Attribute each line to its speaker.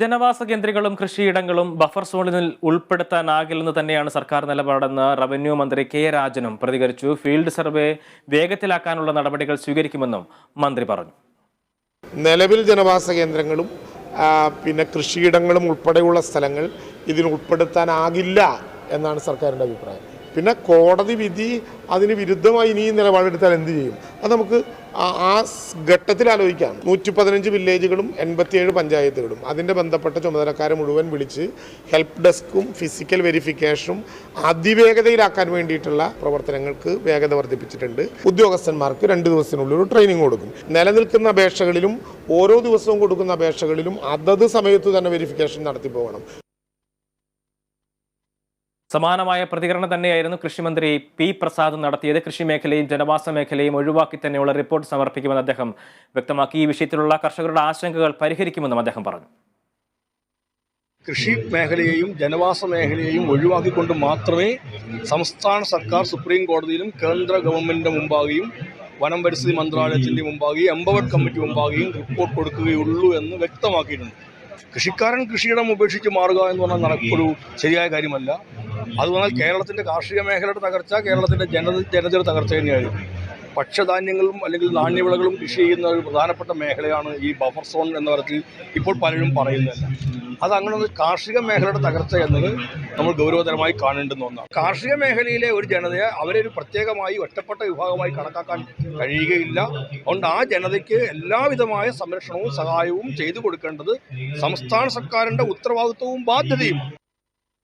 Speaker 1: ജനവാസ കേന്ദ്രങ്ങളും കൃഷിയിടങ്ങളും ബഫർ സോണിൽ ഉൾപ്പെടുത്താനാകില്ലെന്ന് തന്നെയാണ് സർക്കാർ നിലപാടെന്ന് റവന്യൂ മന്ത്രി കെ രാജനും പ്രതികരിച്ചു. ഫീൽഡ് സർവേ വേഗത്തിലാക്കാനുള്ള നടപടികൾ സ്വീകരിക്കുമെന്നും മന്ത്രി പറഞ്ഞു.
Speaker 2: നിലവിൽ ജനവാസ കേന്ദ്രങ്ങളും പിന്നെ കൃഷിയിടങ്ങളും ഉൾപ്പെടെയുള്ള സ്ഥലങ്ങൾ ഇതിന് ഉൾപ്പെടുത്താനാകില്ല എന്നാണ് സർക്കാരിൻ്റെ അഭിപ്രായം. പിന്നെ കോടതി വിധി അതിന് വിരുദ്ധമായി ഇനിയും നിലപാടെടുത്താൽ എന്ത് ചെയ്യും? അത് നമുക്ക് ആ ഘട്ടത്തിൽ ആലോചിക്കാം. 115 വില്ലേജുകളും 87 പഞ്ചായത്തുകളും അതിൻ്റെ ബന്ധപ്പെട്ട ചുമതലക്കാരെ മുഴുവൻ വിളിച്ച് ഹെൽപ്പ് ഡെസ്കും ഫിസിക്കൽ വെരിഫിക്കേഷനും അതിവേഗതയിലാക്കാൻ വേണ്ടിയിട്ടുള്ള പ്രവർത്തനങ്ങൾക്ക് വേഗത വർദ്ധിപ്പിച്ചിട്ടുണ്ട്. ഉദ്യോഗസ്ഥന്മാർക്ക് 2 ദിവസത്തിനുള്ളിൽ ഒരു ട്രെയിനിങ് കൊടുക്കും. നിലനിൽക്കുന്ന അപേക്ഷകളിലും ഓരോ ദിവസവും കൊടുക്കുന്ന അപേക്ഷകളിലും അതത് സമയത്ത് തന്നെ വെരിഫിക്കേഷൻ നടത്തി പോകണം.
Speaker 1: സമാനമായ പ്രതികരണം തന്നെയായിരുന്നു കൃഷിമന്ത്രി പി പ്രസാദ് നടത്തിയത്. കൃഷി മേഖലയും ജനവാസ മേഖലയും ഒഴിവാക്കി തന്നെയുള്ള റിപ്പോർട്ട് സമർപ്പിക്കുമെന്ന് അദ്ദേഹം വ്യക്തമാക്കി. ഈ വിഷയത്തിലുള്ള കർഷകരുടെ ആശങ്കകൾ പരിഹരിക്കുമെന്നും അദ്ദേഹം പറഞ്ഞു.
Speaker 3: കൃഷി മേഖലയെയും ജനവാസ മേഖലയെയും ഒഴിവാക്കിക്കൊണ്ട് മാത്രമേ സംസ്ഥാന സർക്കാർ സുപ്രീം കോടതിയിലും കേന്ദ്ര ഗവൺമെന്റിന്റെ മുമ്പാകെയും വനം പരിസ്ഥിതി മന്ത്രാലയത്തിന്റെ മുമ്പാകെയും എംപവർഡ് കമ്മിറ്റി മുമ്പാകെയും റിപ്പോർട്ട് കൊടുക്കുകയുള്ളൂ എന്ന് വ്യക്തമാക്കിയിട്ടുണ്ട്. കൃഷിക്കാരൻ കൃഷിയിടം ഉപേക്ഷിച്ച് മാറുക എന്ന് പറഞ്ഞാൽ ഒരു ശരിയായ കാര്യമല്ല. അത് പറഞ്ഞാൽ കേരളത്തിൻ്റെ കാർഷിക മേഖലയുടെ തകർച്ച കേരളത്തിൻ്റെ ജനതയുടെ തകർച്ച തന്നെയായിരുന്നു. ഭക്ഷ്യധാന്യങ്ങളും അല്ലെങ്കിൽ നാണ്യവിളകളും കൃഷി ചെയ്യുന്ന ഒരു പ്രധാനപ്പെട്ട മേഖലയാണ് ഈ ബഫർ സോൺ എന്ന തരത്തിൽ ഇപ്പോൾ പലരും പറയുന്നില്ല. അതങ്ങനെ കാർഷിക മേഖലയുടെ തകർച്ച എന്നത് നമ്മൾ ഗൗരവതരമായി കാണേണ്ടുന്ന ഒന്നാണ്. കാർഷിക മേഖലയിലെ ഒരു ജനതയെ അവരെ ഒരു പ്രത്യേകമായി ഒറ്റപ്പെട്ട വിഭാഗമായി കണക്കാക്കാൻ കഴിയുകയില്ല. അതുകൊണ്ട് ആ ജനതയ്ക്ക് എല്ലാവിധമായ സംരക്ഷണവും സഹായവും ചെയ്തു കൊടുക്കേണ്ടത് സംസ്ഥാന സർക്കാരിൻ്റെ ഉത്തരവാദിത്വവും ബാധ്യതയും.